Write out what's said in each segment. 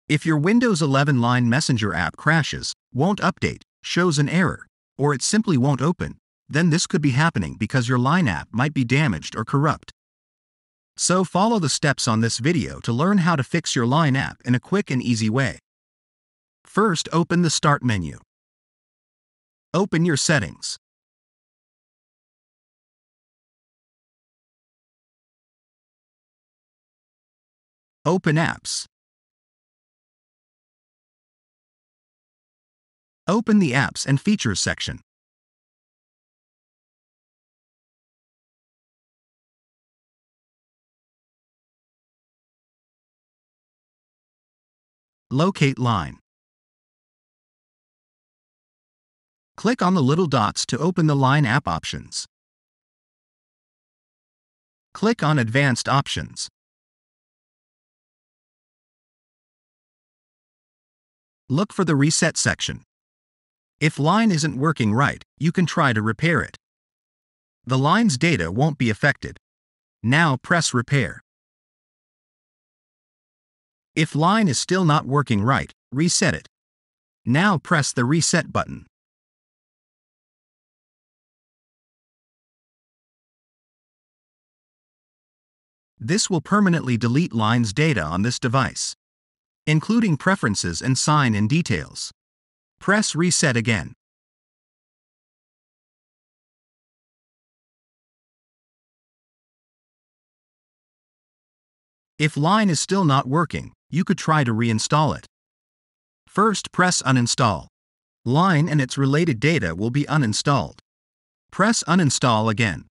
If your Windows 11 Line Messenger app crashes, won't update, shows an error, or it simply won't open, then this could be happening because your Line app might be damaged or corrupt. So follow the steps on this video to learn how to fix your Line app in a quick and easy way. First, open the Start menu. Open your settings. Open Apps. Open the Apps and Features section. Locate Line. Click on the little dots to open the Line app options. Click on Advanced Options. Look for the Reset section. If Line isn't working right, you can try to repair it. The Line's data won't be affected. Now press Repair. If Line is still not working right, reset it. Now press the Reset button. This will permanently delete Line's data on this device, including preferences and sign-in details. Press Reset again. If Line is still not working, you could try to reinstall it. First, press Uninstall. Line and its related data will be uninstalled. Press Uninstall again.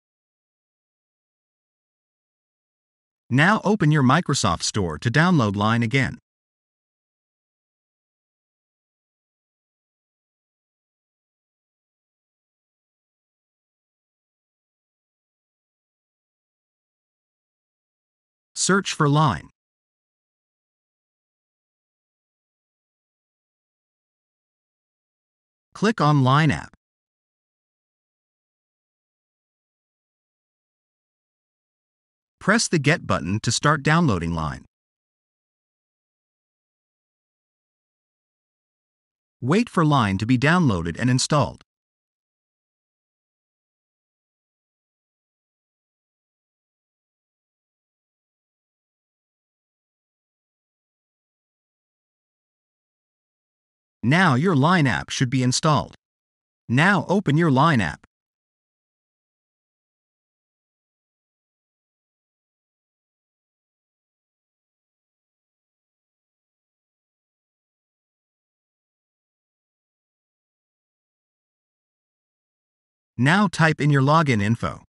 Now open your Microsoft Store to download Line again. Search for Line. Click on Line app. Press the Get button to start downloading Line. Wait for Line to be downloaded and installed. Now your Line app should be installed. Now open your Line app. Now type in your login info.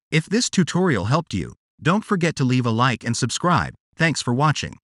If this tutorial helped you, don't forget to leave a like and subscribe. Thanks for watching.